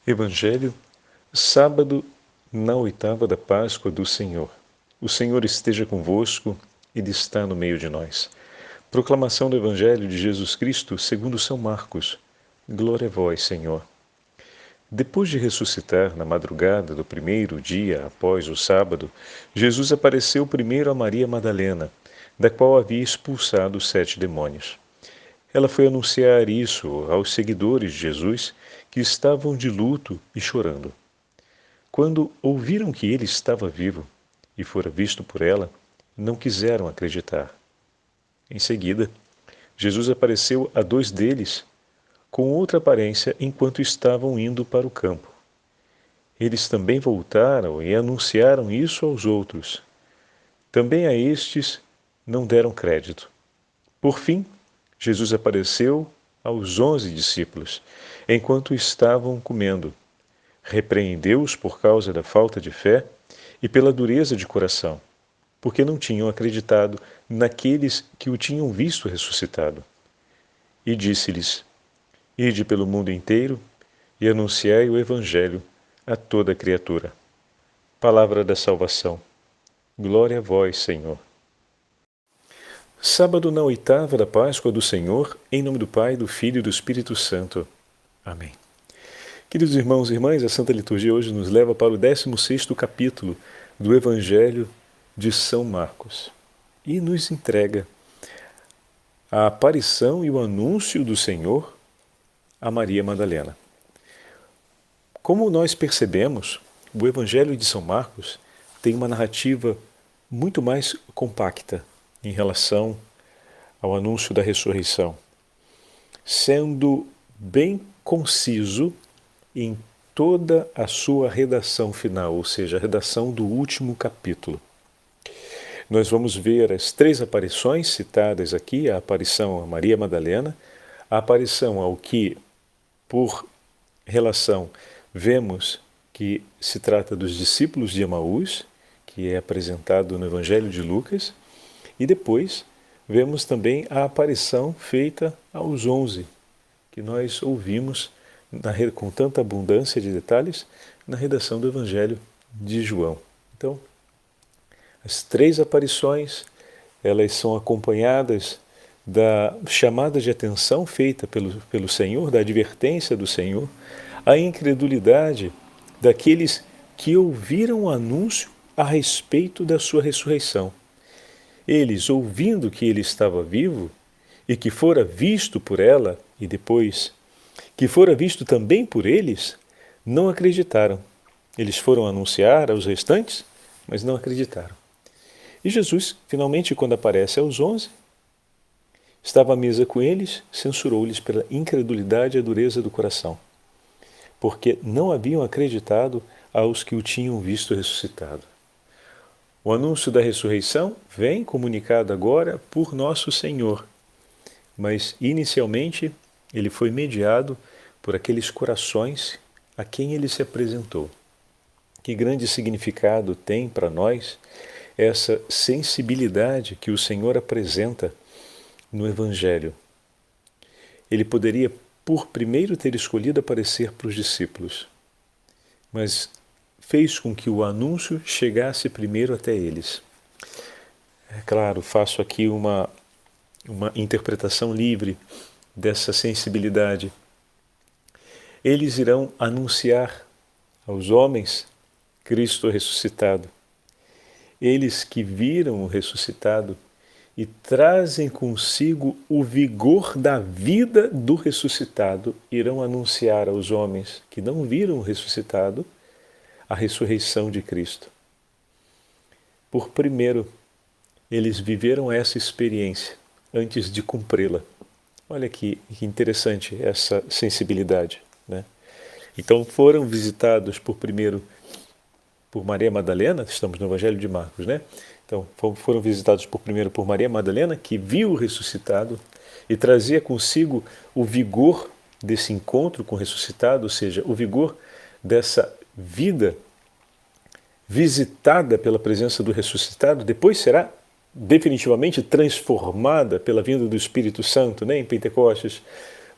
Evangelho, sábado, na oitava da Páscoa do Senhor. O Senhor esteja convosco, Ele está no meio de nós. Proclamação do Evangelho de Jesus Cristo segundo São Marcos. Glória a vós, Senhor. Depois de ressuscitar na madrugada do primeiro dia após o sábado, Jesus apareceu primeiro a Maria Madalena, da qual havia expulsado 7 demônios. Ela foi anunciar isso aos seguidores de Jesus, que estavam de luto e chorando. Quando ouviram que ele estava vivo e fora visto por ela, não quiseram acreditar. Em seguida, Jesus apareceu a 2 deles, com outra aparência, enquanto estavam indo para o campo. Eles também voltaram e anunciaram isso aos outros. Também a estes não deram crédito. Por fim, Jesus apareceu aos 11 discípulos, enquanto estavam comendo. Repreendeu-os por causa da falta de fé e pela dureza de coração, porque não tinham acreditado naqueles que o tinham visto ressuscitado. E disse-lhes: Ide pelo mundo inteiro e anunciai o Evangelho a toda criatura. Palavra da salvação. Glória a vós, Senhor. Sábado na oitava da Páscoa do Senhor, em nome do Pai, do Filho e do Espírito Santo. Amém. Queridos irmãos e irmãs, a Santa Liturgia hoje nos leva para o 16º capítulo do Evangelho de São Marcos e nos entrega a aparição e o anúncio do Senhor a Maria Madalena. Como nós percebemos, o Evangelho de São Marcos tem uma narrativa muito mais compacta em relação ao anúncio da ressurreição, sendo bem conciso em toda a sua redação final, ou seja, a redação do último capítulo. Nós vamos ver as 3 aparições citadas aqui, a aparição a Maria Madalena, a aparição ao que, por relação, vemos que se trata dos discípulos de Emaús, que é apresentado no Evangelho de Lucas, e depois vemos também a aparição feita aos 11, que nós ouvimos com tanta abundância de detalhes na redação do Evangelho de João. Então, as 3 aparições, elas são acompanhadas da chamada de atenção feita pelo Senhor, da advertência do Senhor, à incredulidade daqueles que ouviram o anúncio a respeito da sua ressurreição. Eles, ouvindo que ele estava vivo e que fora visto por ela, e depois que fora visto também por eles, não acreditaram. Eles foram anunciar aos restantes, mas não acreditaram. E Jesus, finalmente, quando aparece aos 11, estava à mesa com eles, censurou-lhes pela incredulidade e a dureza do coração, porque não haviam acreditado aos que o tinham visto ressuscitado. O anúncio da ressurreição vem comunicado agora por nosso Senhor, mas inicialmente ele foi mediado por aqueles corações a quem ele se apresentou. Que grande significado tem para nós essa sensibilidade que o Senhor apresenta no Evangelho. Ele poderia, por primeiro, ter escolhido aparecer para os discípulos, mas fez com que o anúncio chegasse primeiro até eles. É claro, faço aqui uma interpretação livre dessa sensibilidade. Eles irão anunciar aos homens Cristo ressuscitado. Eles que viram o ressuscitado e trazem consigo o vigor da vida do ressuscitado, irão anunciar aos homens que não viram o ressuscitado a ressurreição de Cristo. Por primeiro, eles viveram essa experiência antes de cumpri-la. Olha que interessante essa sensibilidade, né? Então foram visitados por Maria Madalena, estamos no Evangelho de Marcos, né? Então foram visitados primeiro por Maria Madalena, que viu o ressuscitado e trazia consigo o vigor desse encontro com o ressuscitado, ou seja, o vigor dessa vida visitada pela presença do ressuscitado, depois será definitivamente transformada pela vinda do Espírito Santo, né, em Pentecostes,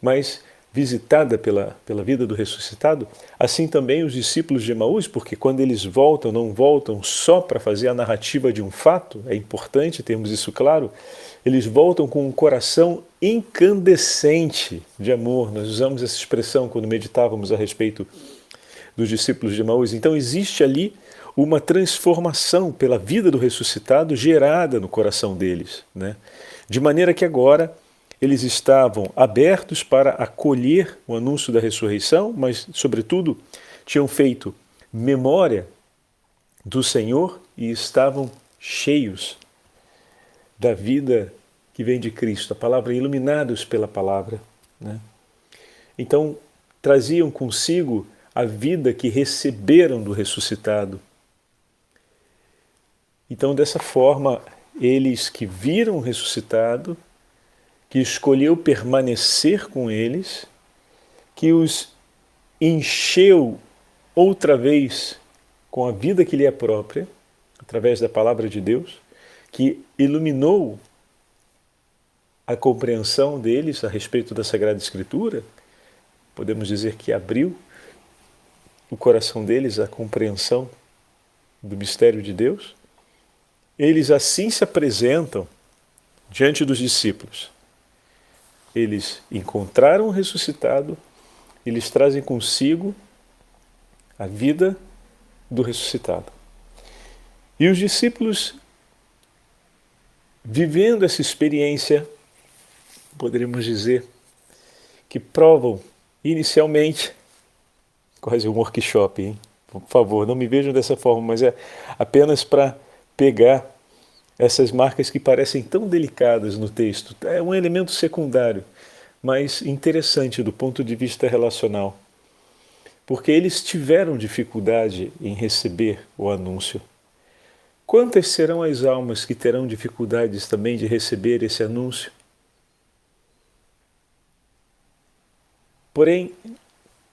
mas visitada pela vida do ressuscitado, assim também os discípulos de Emaús, porque quando eles voltam, não voltam só para fazer a narrativa de um fato, é importante termos isso claro, eles voltam com um coração incandescente de amor. Nós usamos essa expressão quando meditávamos a respeito dos discípulos de Emaús. Então existe ali uma transformação pela vida do ressuscitado gerada no coração deles, né? De maneira que agora eles estavam abertos para acolher o anúncio da ressurreição, mas, sobretudo, tinham feito memória do Senhor e estavam cheios da vida que vem de Cristo, a palavra, iluminados pela palavra, né? Então, traziam consigo a vida que receberam do ressuscitado. Então, dessa forma, eles que viram o ressuscitado, que escolheu permanecer com eles, que os encheu outra vez com a vida que lhe é própria, através da palavra de Deus, que iluminou a compreensão deles a respeito da Sagrada Escritura, podemos dizer que abriu o coração deles à compreensão do mistério de Deus. Eles assim se apresentam diante dos discípulos. Eles encontraram o ressuscitado, eles trazem consigo a vida do ressuscitado. E os discípulos, vivendo essa experiência, poderíamos dizer, que provam inicialmente, quase um workshop, hein? Por favor, não me vejam dessa forma, mas é apenas para pegar essas marcas que parecem tão delicadas no texto. É um elemento secundário, mas interessante do ponto de vista relacional, porque eles tiveram dificuldade em receber o anúncio. Quantas serão as almas que terão dificuldades também de receber esse anúncio? Porém,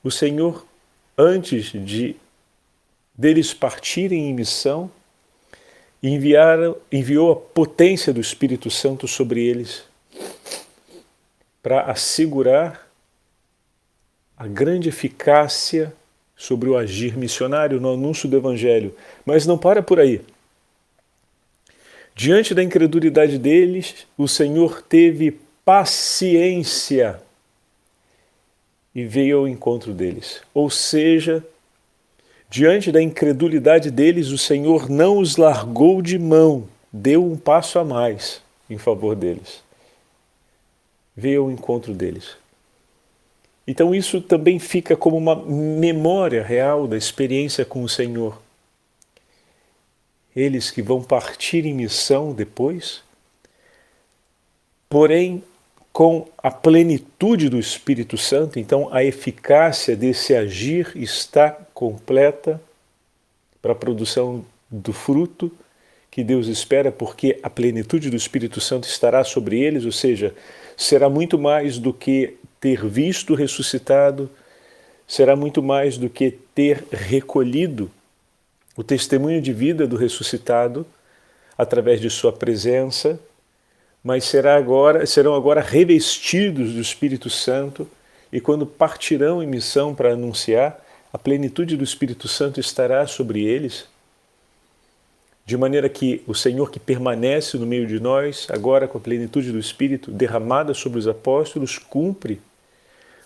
o Senhor, antes deles partirem em missão, enviou a potência do Espírito Santo sobre eles para assegurar a grande eficácia sobre o agir missionário no anúncio do Evangelho. Mas não para por aí. Diante da incredulidade deles, o Senhor teve paciência e veio ao encontro deles. Ou seja, diante da incredulidade deles, o Senhor não os largou de mão, deu um passo a mais em favor deles. Veio ao encontro deles. Então isso também fica como uma memória real da experiência com o Senhor. Eles que vão partir em missão depois, porém com a plenitude do Espírito Santo, então a eficácia desse agir está completa para a produção do fruto que Deus espera, porque a plenitude do Espírito Santo estará sobre eles, ou seja, será muito mais do que ter visto o ressuscitado, será muito mais do que ter recolhido o testemunho de vida do ressuscitado através de sua presença, mas serão agora revestidos do Espírito Santo, e quando partirão em missão para anunciar, a plenitude do Espírito Santo estará sobre eles, de maneira que o Senhor que permanece no meio de nós, agora com a plenitude do Espírito derramada sobre os apóstolos, cumpre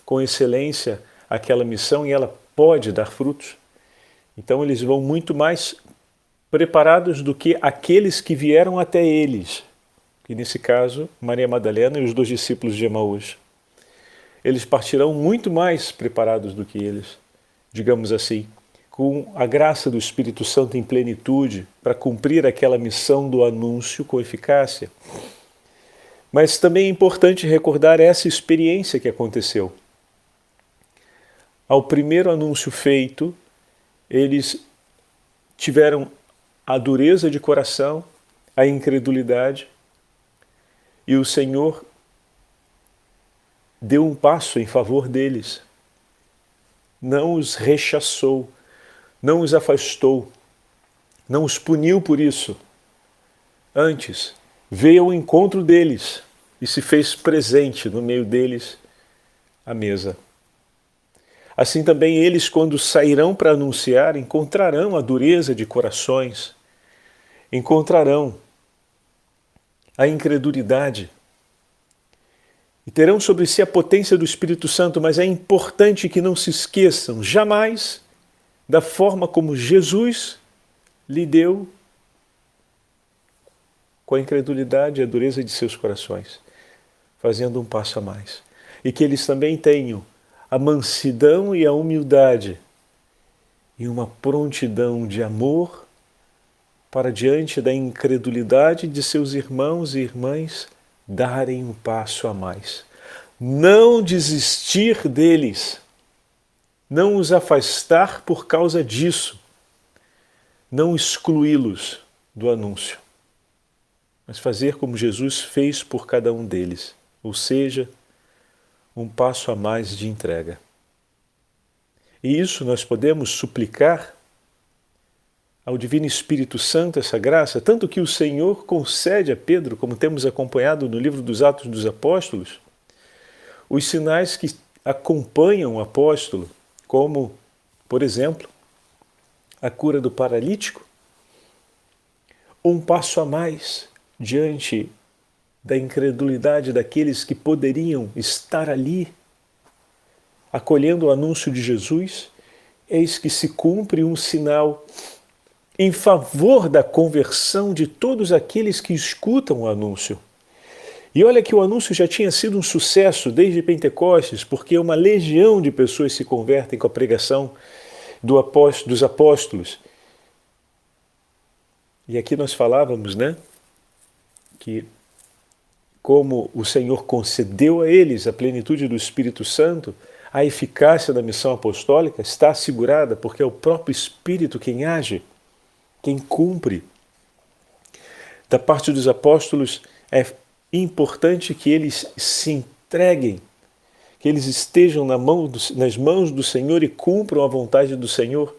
com excelência aquela missão e ela pode dar frutos. Então eles vão muito mais preparados do que aqueles que vieram até eles, e nesse caso, Maria Madalena e os 2 discípulos de Emaús. Eles partirão muito mais preparados do que eles, digamos assim, com a graça do Espírito Santo em plenitude para cumprir aquela missão do anúncio com eficácia. Mas também é importante recordar essa experiência que aconteceu. Ao primeiro anúncio feito, eles tiveram a dureza de coração, a incredulidade, e o Senhor deu um passo em favor deles. Não os rechaçou, não os afastou, não os puniu por isso. Antes, veio ao encontro deles e se fez presente no meio deles à mesa. Assim também eles, quando sairão para anunciar, encontrarão a dureza de corações, encontrarão a incredulidade e terão sobre si a potência do Espírito Santo, mas é importante que não se esqueçam jamais da forma como Jesus lidou com a incredulidade e a dureza de seus corações, fazendo um passo a mais. E que eles também tenham a mansidão e a humildade e uma prontidão de amor para diante da incredulidade de seus irmãos e irmãs darem um passo a mais. Não desistir deles, não os afastar por causa disso, não excluí-los do anúncio, mas fazer como Jesus fez por cada um deles, ou seja, um passo a mais de entrega. E isso nós podemos suplicar ao Divino Espírito Santo essa graça, tanto que o Senhor concede a Pedro, como temos acompanhado no livro dos Atos dos Apóstolos, os sinais que acompanham o apóstolo, como, por exemplo, a cura do paralítico, um passo a mais diante da incredulidade daqueles que poderiam estar ali, acolhendo o anúncio de Jesus, eis que se cumpre um sinal em favor da conversão de todos aqueles que escutam o anúncio. E olha que o anúncio já tinha sido um sucesso desde Pentecostes, porque uma legião de pessoas se convertem com a pregação dos apóstolos. E aqui nós falávamos, né, que como o Senhor concedeu a eles a plenitude do Espírito Santo, a eficácia da missão apostólica está assegurada, porque é o próprio Espírito quem age, quem cumpre. Da parte dos apóstolos é importante que eles se entreguem, que eles estejam nas mãos do Senhor e cumpram a vontade do Senhor,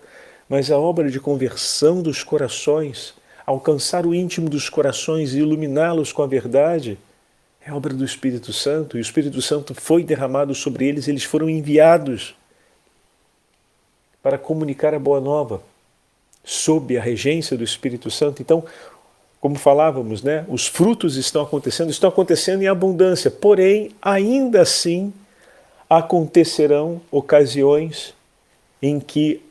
mas a obra de conversão dos corações, alcançar o íntimo dos corações e iluminá-los com a verdade, é obra do Espírito Santo, e o Espírito Santo foi derramado sobre eles, eles foram enviados para comunicar a boa nova, sob a regência do Espírito Santo. Então, como falávamos, né, os frutos estão acontecendo em abundância, porém, ainda assim, acontecerão ocasiões em que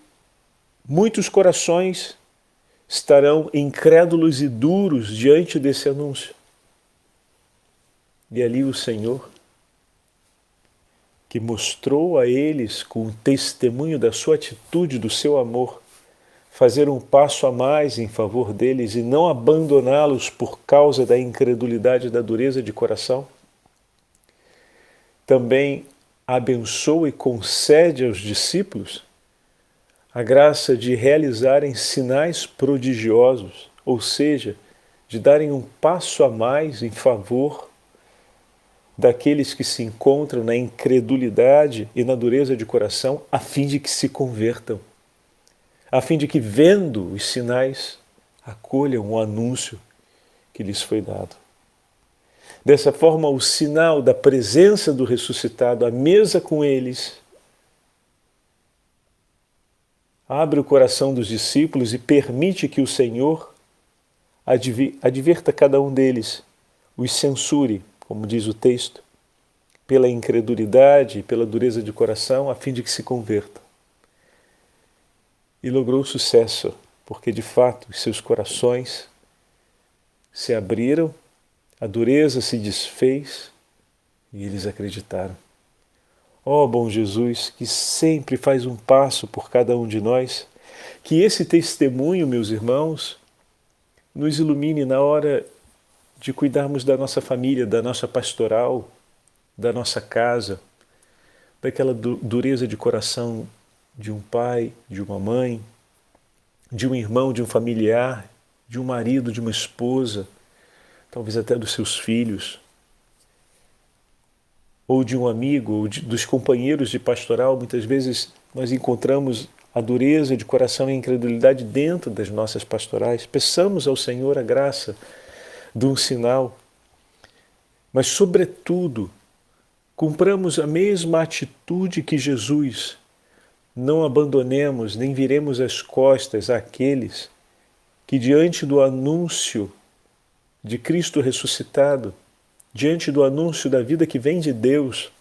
muitos corações estarão incrédulos e duros diante desse anúncio. E ali o Senhor, que mostrou a eles com o testemunho da sua atitude, do seu amor, fazer um passo a mais em favor deles e não abandoná-los por causa da incredulidade e da dureza de coração, também abençoa e concede aos discípulos a graça de realizarem sinais prodigiosos, ou seja, de darem um passo a mais em favor daqueles que se encontram na incredulidade e na dureza de coração, a fim de que se convertam, a fim de que, vendo os sinais, acolham o anúncio que lhes foi dado. Dessa forma, o sinal da presença do ressuscitado à mesa com eles abre o coração dos discípulos e permite que o Senhor adverta cada um deles, os censure, como diz o texto, pela incredulidade e pela dureza de coração, a fim de que se convertam. E logrou sucesso, porque de fato os seus corações se abriram, a dureza se desfez e eles acreditaram. Ó bom Jesus, que sempre faz um passo por cada um de nós, que esse testemunho, meus irmãos, nos ilumine na hora de cuidarmos da nossa família, da nossa pastoral, da nossa casa, daquela dureza de coração de um pai, de uma mãe, de um irmão, de um familiar, de um marido, de uma esposa, talvez até dos seus filhos, ou de um amigo, ou dos companheiros de pastoral. Muitas vezes nós encontramos a dureza de coração e a incredulidade dentro das nossas pastorais. Peçamos ao Senhor a graça de um sinal, mas sobretudo cumpramos a mesma atitude que Jesus não abandonemos nem viremos as costas àqueles que, diante do anúncio de Cristo ressuscitado, diante do anúncio da vida que vem de Deus,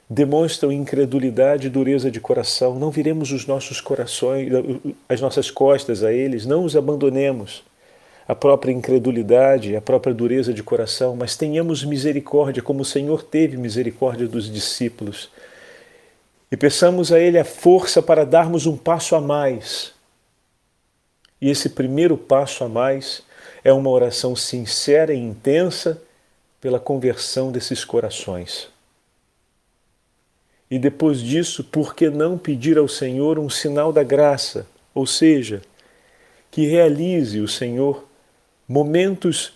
demonstram incredulidade e dureza de coração. Não viremos os nossos corações, as nossas costas a eles, não os abandonemos. A própria incredulidade, a própria dureza de coração, mas tenhamos misericórdia, como o Senhor teve misericórdia dos discípulos. E peçamos a Ele a força para darmos um passo a mais. E esse primeiro passo a mais é uma oração sincera e intensa pela conversão desses corações. E depois disso, por que não pedir ao Senhor um sinal da graça? Ou seja, que realize o Senhor momentos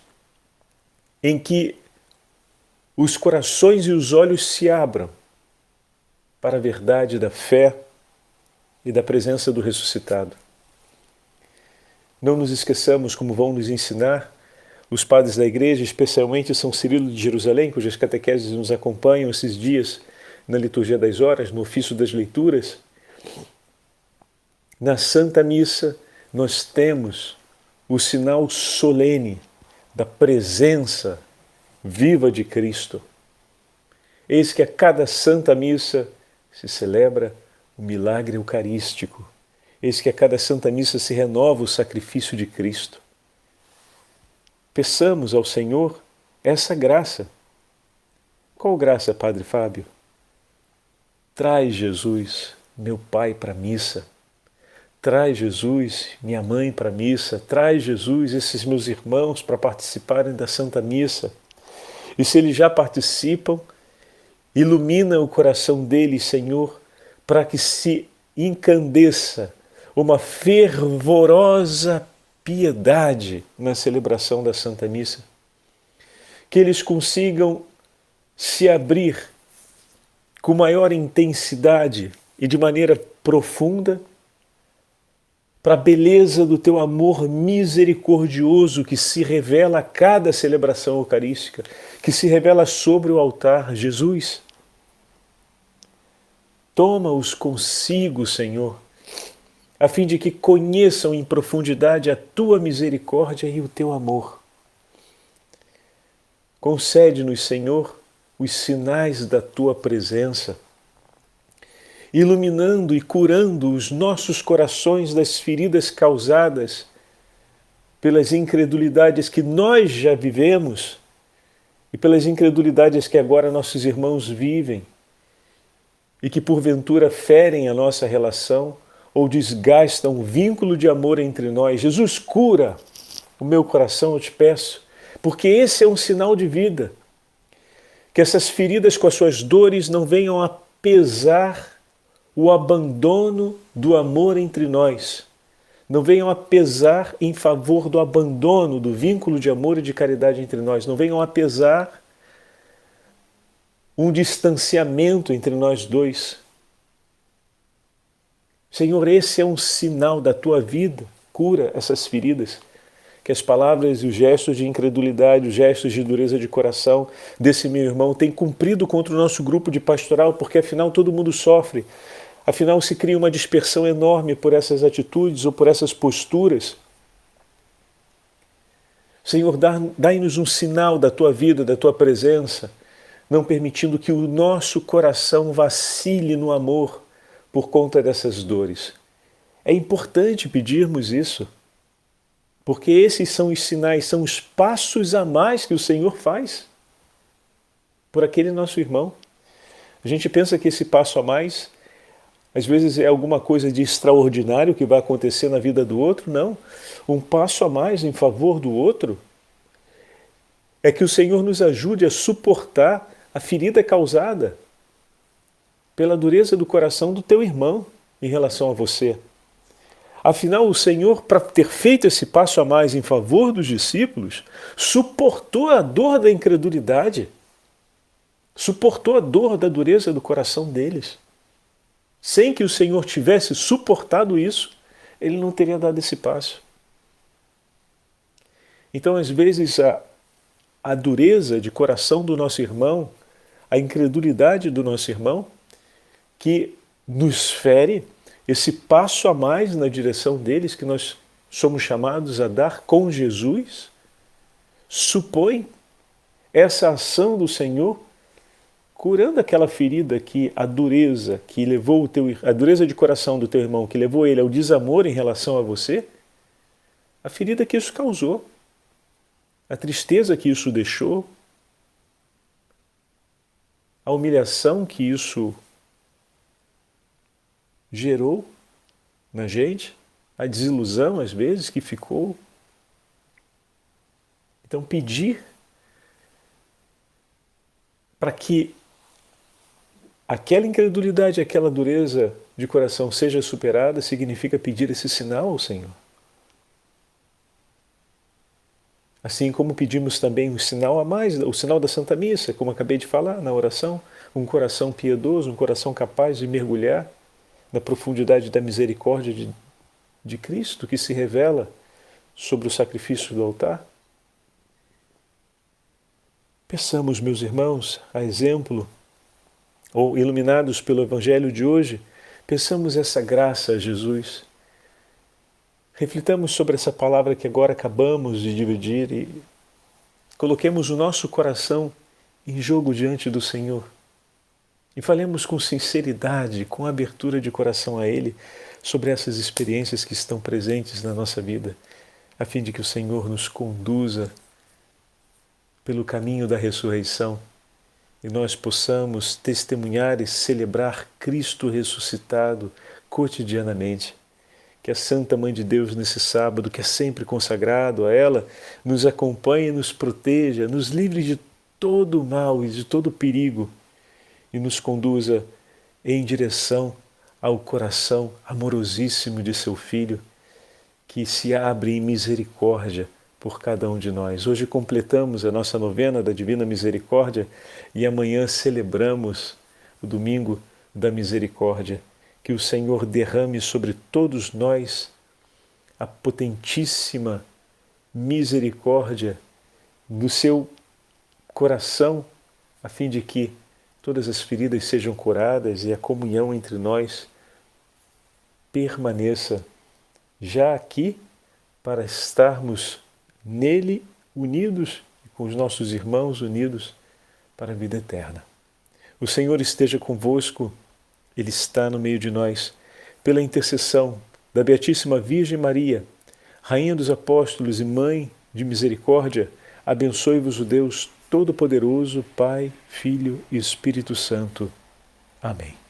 em que os corações e os olhos se abram para a verdade da fé e da presença do ressuscitado. Não nos esqueçamos, como vão nos ensinar os padres da igreja, especialmente São Cirilo de Jerusalém, cujas catequeses nos acompanham esses dias na liturgia das horas, no ofício das leituras. Na Santa Missa nós temos o sinal solene da presença viva de Cristo. Eis que a cada Santa Missa se celebra o milagre eucarístico. Eis que a cada Santa Missa se renova o sacrifício de Cristo. Peçamos ao Senhor essa graça. Qual graça, Padre Fábio? Traz, Jesus, meu Pai para a missa. Traz, Jesus, minha mãe para a missa. Traz, Jesus, esses meus irmãos para participarem da Santa Missa. E se eles já participam, ilumina o coração deles, Senhor, para que se encandeça uma fervorosa piedade na celebração da Santa Missa. Que eles consigam se abrir com maior intensidade e de maneira profunda para a beleza do teu amor misericordioso que se revela a cada celebração eucarística, que se revela sobre o altar. Jesus, toma-os consigo, Senhor, a fim de que conheçam em profundidade a tua misericórdia e o teu amor. Concede-nos, Senhor, os sinais da tua presença, iluminando e curando os nossos corações das feridas causadas pelas incredulidades que nós já vivemos e pelas incredulidades que agora nossos irmãos vivem e que porventura ferem a nossa relação ou desgastam o vínculo de amor entre nós. Jesus, cura o meu coração, eu te peço, porque esse é um sinal de vida. Que essas feridas com as suas dores não venham a pesar o abandono do amor entre nós, não venham a pesar em favor do abandono do vínculo de amor e de caridade entre nós, não venham a pesar um distanciamento entre nós dois. Senhor, esse é um sinal da tua vida, cura essas feridas, que as palavras e os gestos de incredulidade, os gestos de dureza de coração desse meu irmão têm cumprido contra o nosso grupo de pastoral, porque afinal todo mundo sofre. Afinal, se cria uma dispersão enorme por essas atitudes ou por essas posturas. Senhor, dai-nos um sinal da tua vida, da tua presença, não permitindo que o nosso coração vacile no amor por conta dessas dores. É importante pedirmos isso, porque esses são os sinais, são os passos a mais que o Senhor faz por aquele nosso irmão. A gente pensa que esse passo a mais às vezes é alguma coisa de extraordinário que vai acontecer na vida do outro. Não. Um passo a mais em favor do outro é que o Senhor nos ajude a suportar a ferida causada pela dureza do coração do teu irmão em relação a você. Afinal, o Senhor, para ter feito esse passo a mais em favor dos discípulos, suportou a dor da incredulidade, suportou a dor da dureza do coração deles. Sem que o Senhor tivesse suportado isso, ele não teria dado esse passo. Então, às vezes, a dureza de coração do nosso irmão, a incredulidade do nosso irmão, que nos fere, esse passo a mais na direção deles que nós somos chamados a dar com Jesus, supõe essa ação do Senhor curando aquela ferida que a dureza que levou a dureza de coração do teu irmão, que levou ele ao desamor em relação a você, a ferida que isso causou, a tristeza que isso deixou, a humilhação que isso gerou na gente, a desilusão às vezes que ficou. Então pedir para que aquela incredulidade, aquela dureza de coração seja superada, significa pedir esse sinal ao Senhor. Assim como pedimos também um sinal a mais, o sinal da Santa Missa, como acabei de falar na oração, um coração piedoso, um coração capaz de mergulhar na profundidade da misericórdia de Cristo, que se revela sobre o sacrifício do altar. Peçamos, meus irmãos, a exemplo, ou iluminados pelo Evangelho de hoje, peçamos essa graça a Jesus. Reflitamos sobre essa palavra que agora acabamos de dividir e coloquemos o nosso coração em jogo diante do Senhor. E falemos com sinceridade, com abertura de coração a Ele, sobre essas experiências que estão presentes na nossa vida, a fim de que o Senhor nos conduza pelo caminho da ressurreição e nós possamos testemunhar e celebrar Cristo ressuscitado cotidianamente. Que a Santa Mãe de Deus nesse sábado, que é sempre consagrado a ela, nos acompanhe, nos proteja, nos livre de todo o mal e de todo o perigo e nos conduza em direção ao coração amorosíssimo de seu Filho, que se abre em misericórdia por cada um de nós. Hoje completamos a nossa novena da Divina Misericórdia e amanhã celebramos o Domingo da Misericórdia. Que o Senhor derrame sobre todos nós a potentíssima misericórdia no seu coração, a fim de que todas as feridas sejam curadas e a comunhão entre nós permaneça já aqui para estarmos nele unidos e com os nossos irmãos unidos para a vida eterna. O Senhor esteja convosco, Ele está no meio de nós. Pela intercessão da Beatíssima Virgem Maria, Rainha dos Apóstolos e Mãe de Misericórdia, abençoe-vos o Deus Todo-Poderoso, Pai, Filho e Espírito Santo. Amém.